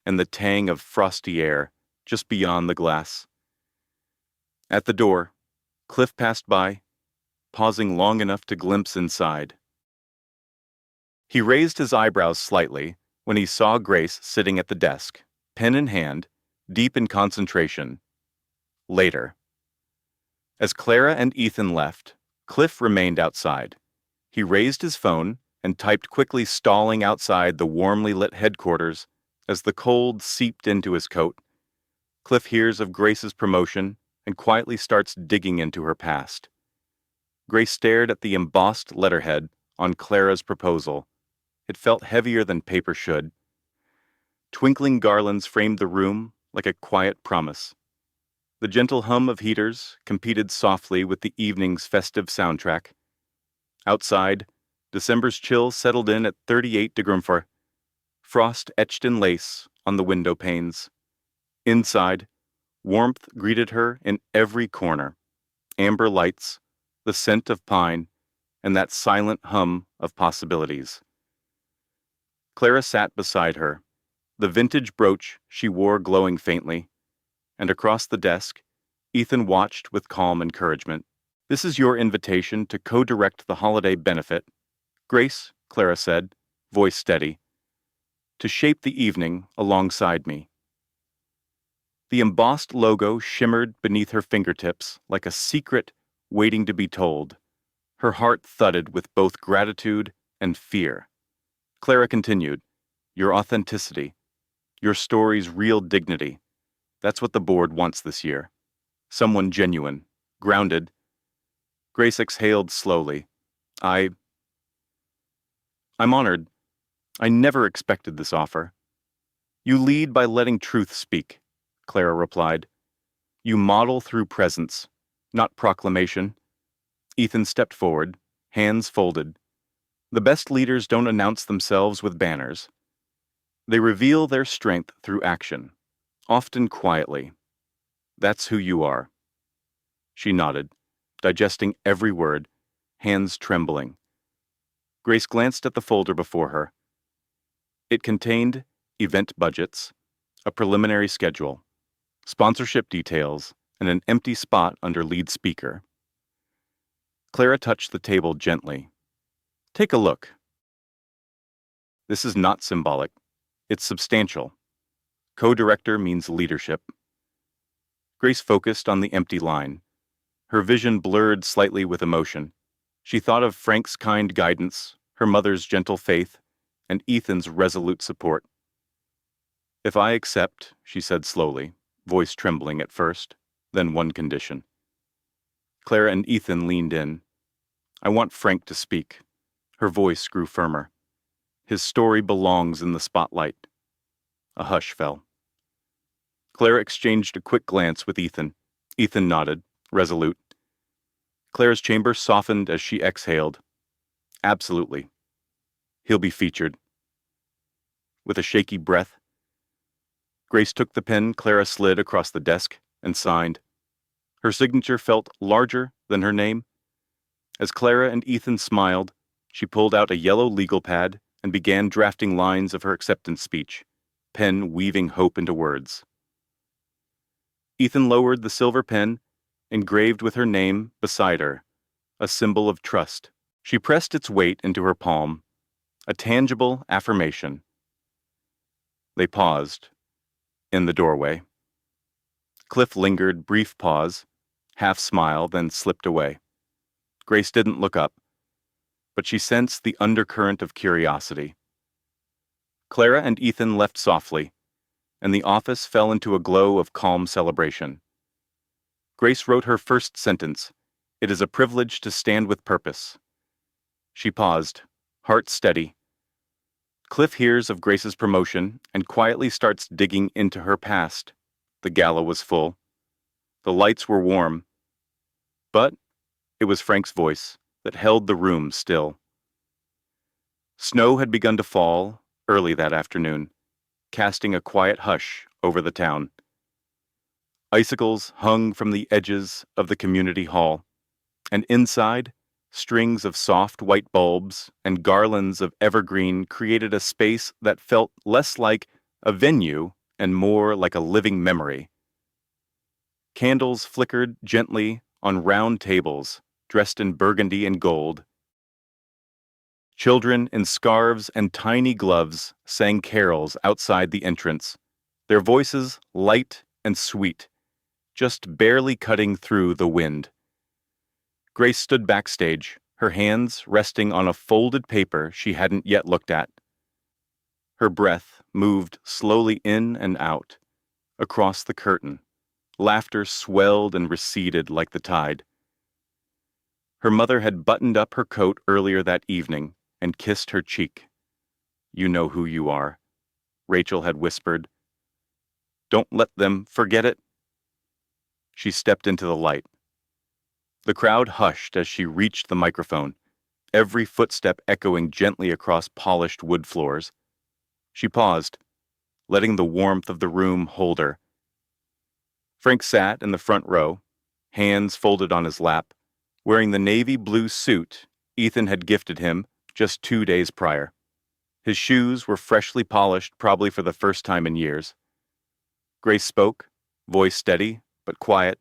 Speaker 1: and the tang of frosty air just beyond the glass. At the door, Cliff passed by, pausing long enough to glimpse inside. He raised his eyebrows slightly when he saw Grace sitting at the desk, pen in hand, deep in concentration. Later. As Clara and Ethan left, Cliff remained outside. He raised his phone and typed quickly, stalling outside the warmly lit headquarters as the cold seeped into his coat. Cliff hears of Grace's promotion and quietly starts digging into her past. Grace stared at the embossed letterhead on Clara's proposal. It felt heavier than paper should. Twinkling garlands framed the room like a quiet promise. The gentle hum of heaters competed softly with the evening's festive soundtrack. Outside, December's chill settled in at 38 degrees, frost etched in lace on the window panes. Inside, warmth greeted her in every corner. Amber lights, the scent of pine, and that silent hum of possibilities. Clara sat beside her, the vintage brooch she wore glowing faintly, and across the desk, Ethan watched with calm encouragement. "This is your invitation to co-direct the holiday benefit," Grace, Clara said, voice steady, "to shape the evening alongside me." The embossed logo shimmered beneath her fingertips like a secret waiting to be told. Her heart thudded with both gratitude and fear. Clara continued, "Your authenticity, your story's real dignity. That's what the board wants this year. Someone genuine, grounded." Grace exhaled slowly. I'm honored. I never expected this offer." "You lead by letting truth speak," Clara replied. "You model through presence, not proclamation." Ethan stepped forward, hands folded. The best leaders don't announce themselves with banners. They reveal their strength through action, often quietly. That's who you are." She nodded, digesting every word, hands trembling. Grace glanced at the folder before her. It contained event budgets, a preliminary schedule, sponsorship details, and an empty spot under lead speaker. Clara touched the table gently. "Take a look. This is not symbolic. It's substantial. Co-director means leadership." Grace focused on the empty line. Her vision blurred slightly with emotion. She thought of Frank's kind guidance, her mother's gentle faith, and Ethan's resolute support. "If I accept," she said slowly, voice trembling at first, "then one condition." Clara and Ethan leaned in. "I want Frank to speak." Her voice grew firmer. "His story belongs in the spotlight." A hush fell. Clara exchanged a quick glance with Ethan. Ethan nodded, resolute. Clara's chamber softened as she exhaled. "Absolutely. He'll be featured." With a shaky breath, Grace took the pen Clara slid across the desk and signed. Her signature felt larger than her name. As Clara and Ethan smiled, she pulled out a yellow legal pad and began drafting lines of her acceptance speech, pen weaving hope into words. Ethan lowered the silver pen, engraved with her name beside her, a symbol of trust. She pressed its weight into her palm, a tangible affirmation. They paused, in the doorway. Cliff lingered, brief pause, half smile, then slipped away. Grace didn't look up, but she sensed the undercurrent of curiosity. Clara and Ethan left softly, and the office fell into a glow of calm celebration. Grace wrote her first sentence, It is a privilege to stand with purpose. She paused, heart steady. Cliff hears of Grace's promotion and quietly starts digging into her past. The gala was full. The lights were warm. But it was Frank's voice that held the room still. Snow had begun to fall early that afternoon, casting a quiet hush over the town. Icicles hung from the edges of the community hall, and inside, strings of soft white bulbs and garlands of evergreen created a space that felt less like a venue and more like a living memory. Candles flickered gently on round tables, dressed in burgundy and gold. Children in scarves and tiny gloves sang carols outside the entrance, their voices light and sweet, just barely cutting through the wind. Grace stood backstage, her hands resting on a folded paper she hadn't yet looked at. Her breath moved slowly in and out, across the curtain. Laughter swelled and receded like the tide. Her mother had buttoned up her coat earlier that evening and kissed her cheek. "You know who you are," Rachel had whispered. "Don't let them forget it." She stepped into the light. The crowd hushed as she reached the microphone, every footstep echoing gently across polished wood floors. She paused, letting the warmth of the room hold her. Frank sat in the front row, hands folded on his lap, wearing the navy blue suit Ethan had gifted him just 2 days prior. His shoes were freshly polished, probably for the first time in years. Grace spoke, voice steady but quiet.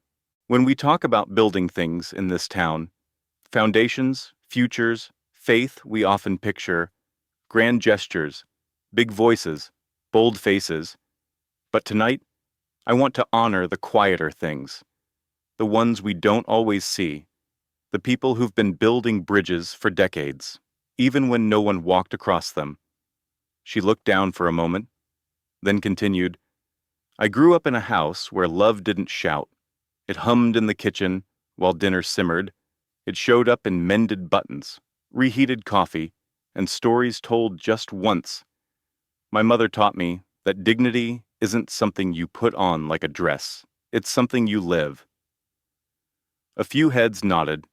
Speaker 1: "When we talk about building things in this town, foundations, futures, faith, we often picture grand gestures, big voices, bold faces. But tonight, I want to honor the quieter things, the ones we don't always see, the people who've been building bridges for decades, even when no one walked across them." She looked down for a moment, then continued, "I grew up in a house where love didn't shout. It hummed in the kitchen while dinner simmered. It showed up in mended buttons, reheated coffee, and stories told just once. My mother taught me that dignity isn't something you put on like a dress. It's something you live." A few heads nodded.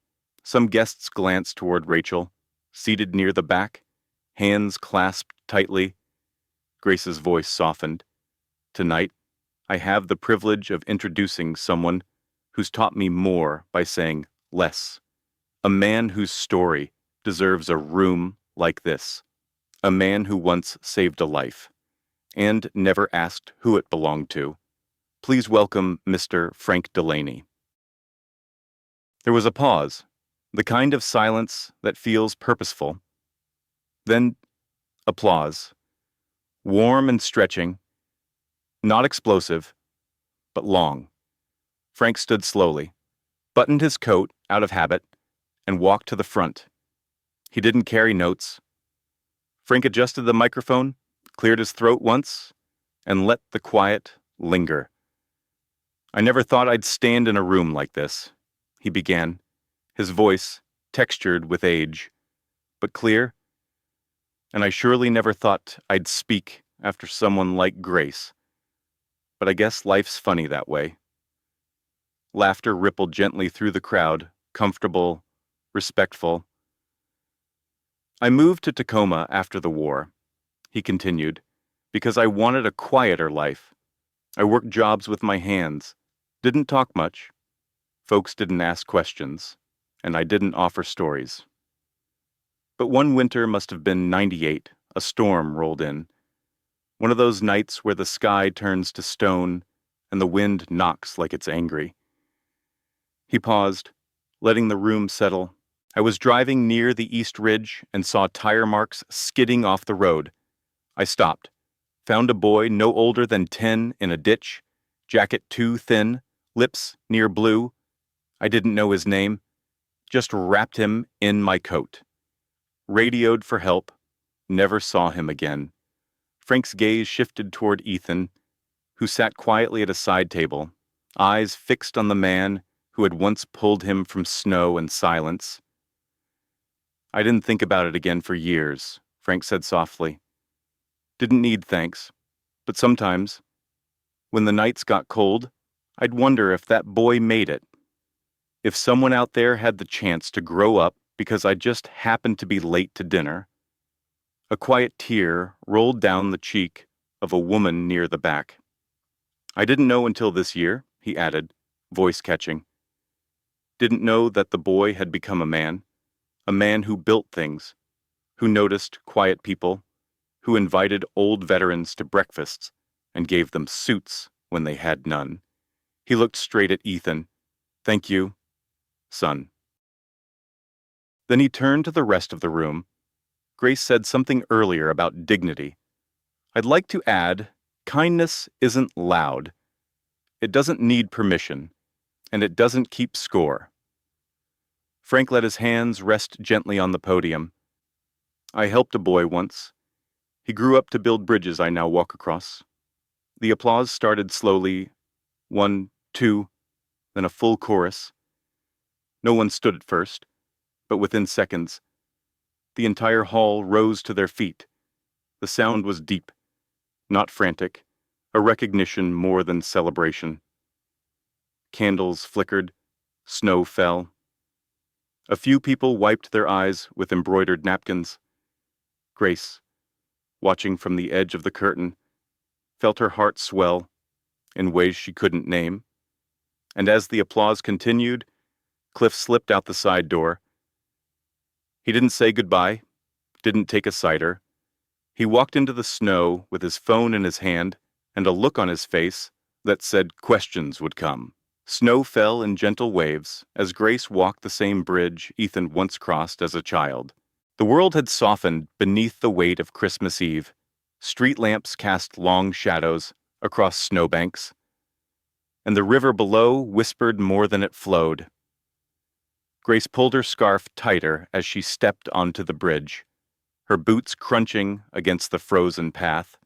Speaker 1: Some guests glanced toward Rachel, seated near the back, hands clasped tightly. Grace's voice softened. "Tonight, I have the privilege of introducing someone who's taught me more by saying less. A man whose story deserves a room like this. A man who once saved a life and never asked who it belonged to. Please welcome Mr. Frank Delaney." There was a pause, the kind of silence that feels purposeful. Then applause, warm and stretching, not explosive, but long. Frank stood slowly, buttoned his coat out of habit, and walked to the front. He didn't carry notes. Frank adjusted the microphone, cleared his throat once, and let the quiet linger. "I never thought I'd stand in a room like this," he began, his voice textured with age, but clear. "And I surely never thought I'd speak after someone like Grace. But I guess life's funny that way." Laughter rippled gently through the crowd, comfortable, respectful. "I moved to Tacoma after the war," he continued, "because I wanted a quieter life. I worked jobs with my hands, didn't talk much. Folks didn't ask questions, and I didn't offer stories. But one winter must have been '98, a storm rolled in. One of those nights where the sky turns to stone and the wind knocks like it's angry." He paused, letting the room settle. "I was driving near the East Ridge and saw tire marks skidding off the road. I stopped, found a boy no older than 10 in a ditch, jacket too thin, lips near blue. I didn't know his name, just wrapped him in my coat. Radioed for help, never saw him again." Frank's gaze shifted toward Ethan, who sat quietly at a side table, eyes fixed on the man who had once pulled him from snow and silence. I didn't think about it again for years, Frank said softly. Didn't need thanks, but sometimes, when the nights got cold, I'd wonder if that boy made it. If someone out there had the chance to grow up because I just happened to be late to dinner. A quiet tear rolled down the cheek of a woman near the back. I didn't know until this year, he added, voice catching. Didn't know that the boy had become a man who built things, who noticed quiet people, who invited old veterans to breakfasts and gave them suits when they had none. He looked straight at Ethan. Thank you, son. Then he turned to the rest of the room. Grace said something earlier about dignity. I'd like to add, kindness isn't loud. It doesn't need permission, and it doesn't keep score. Frank let his hands rest gently on the podium. I helped a boy once. He grew up to build bridges I now walk across. The applause started slowly, 1, 2, then a full chorus. No one stood at first, but within seconds, the entire hall rose to their feet. The sound was deep, not frantic, a recognition more than celebration. Candles flickered, snow fell. A few people wiped their eyes with embroidered napkins. Grace, watching from the edge of the curtain, felt her heart swell in ways she couldn't name. And as the applause continued, Cliff slipped out the side door. He didn't say goodbye, didn't take a cider. He walked into the snow with his phone in his hand and a look on his face that said questions would come. Snow fell in gentle waves as Grace walked the same bridge Ethan once crossed as a child. The world had softened beneath the weight of Christmas Eve. Street lamps cast long shadows across snowbanks, and the river below whispered more than it flowed. Grace pulled her scarf tighter as she stepped onto the bridge, her boots crunching against the frozen path.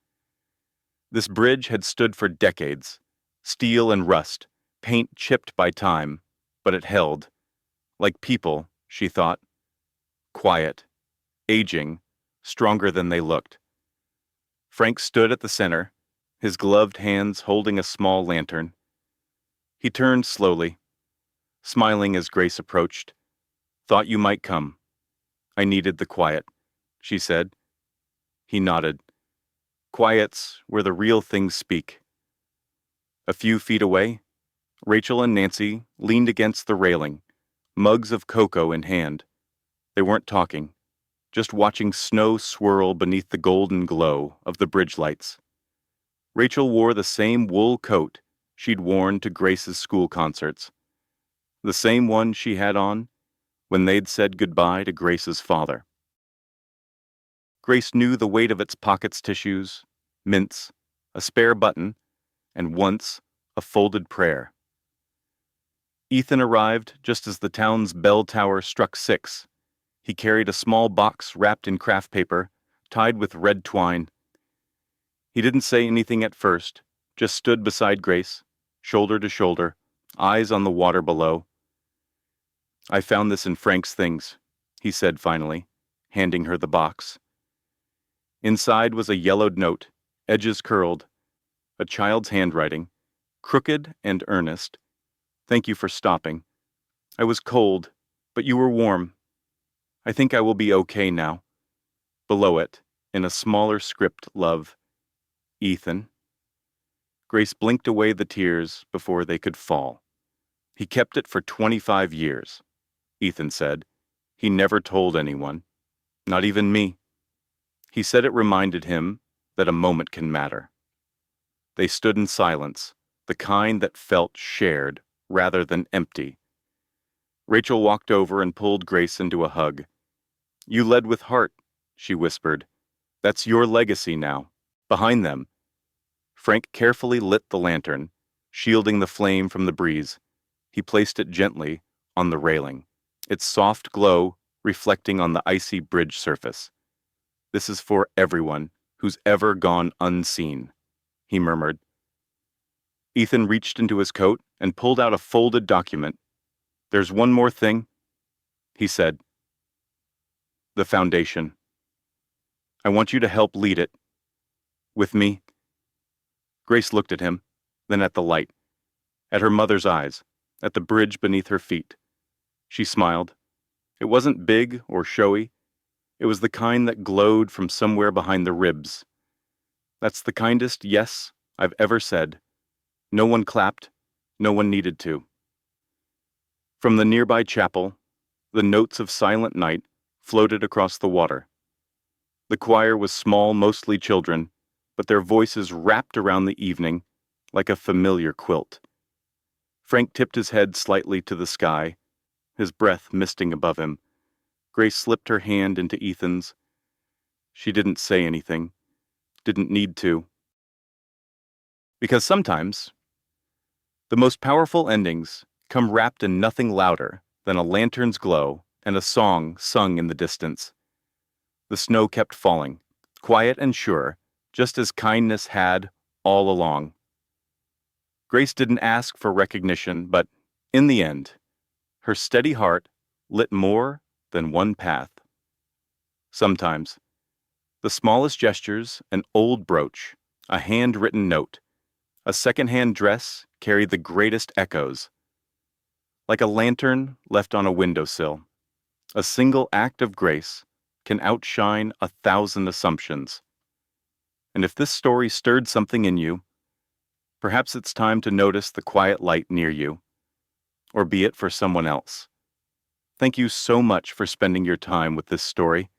Speaker 1: This bridge had stood for decades, steel and rust, paint chipped by time, but it held. Like people, she thought. Quiet, aging, stronger than they looked. Frank stood at the center, his gloved hands holding a small lantern. He turned slowly, smiling as Grace approached. Thought you might come. I needed the quiet, she said. He nodded. Quiet's where the real things speak. A few feet away, Rachel and Nancy leaned against the railing, mugs of cocoa in hand. They weren't talking, just watching snow swirl beneath the golden glow of the bridge lights. Rachel wore the same wool coat she'd worn to Grace's school concerts, the same one she had on when they'd said goodbye to Grace's father. Grace knew the weight of its pockets' tissues, mints, a spare button, and once a folded prayer. Ethan arrived just as the town's bell tower struck 6. He carried a small box wrapped in craft paper, tied with red twine. He didn't say anything at first, just stood beside Grace, shoulder to shoulder, eyes on the water below. I found this in Frank's things, he said finally, handing her the box. Inside was a yellowed note, edges curled, a child's handwriting, crooked and earnest. Thank you for stopping. I was cold, but you were warm. I think I will be okay now. Below it, in a smaller script, love, Ethan. Grace blinked away the tears before they could fall. He kept it for 25 years, Ethan said. He never told anyone, not even me. He said it reminded him that a moment can matter. They stood in silence, the kind that felt shared rather than empty. Rachel walked over and pulled Grace into a hug. You led with heart, she whispered. That's your legacy now. Behind them. Frank carefully lit the lantern, shielding the flame from the breeze. He placed it gently on the railing, its soft glow reflecting on the icy bridge surface. This is for everyone who's ever gone unseen, he murmured. Ethan reached into his coat and pulled out a folded document, There's one more thing, he said. The foundation. I want you to help lead it. With me. Grace looked at him, then at the light, at her mother's eyes, at the bridge beneath her feet. She smiled. It wasn't big or showy. It was the kind that glowed from somewhere behind the ribs. That's the kindest yes I've ever said. No one clapped. No one needed to. From the nearby chapel, the notes of Silent Night floated across the water. The choir was small, mostly children, but their voices wrapped around the evening like a familiar quilt. Frank tipped his head slightly to the sky, his breath misting above him. Grace slipped her hand into Ethan's. She didn't say anything, didn't need to. Because sometimes, the most powerful endings come wrapped in nothing louder than a lantern's glow and a song sung in the distance. The snow kept falling, quiet and sure, just as kindness had all along. Grace didn't ask for recognition, but in the end, her steady heart lit more than one path. Sometimes, the smallest gestures, an old brooch, a handwritten note, a second-hand dress carried the greatest echoes. Like a lantern left on a windowsill, a single act of grace can outshine 1,000 assumptions. And if this story stirred something in you, perhaps it's time to notice the quiet light near you, or be it for someone else. Thank you so much for spending your time with this story.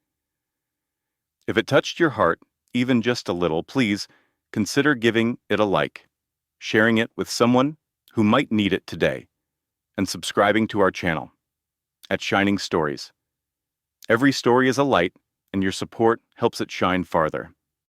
Speaker 1: If it touched your heart, even just a little, please consider giving it a like, sharing it with someone who might need it today, and subscribing to our channel at Shining Stories. Every story is a light, and your support helps it shine farther.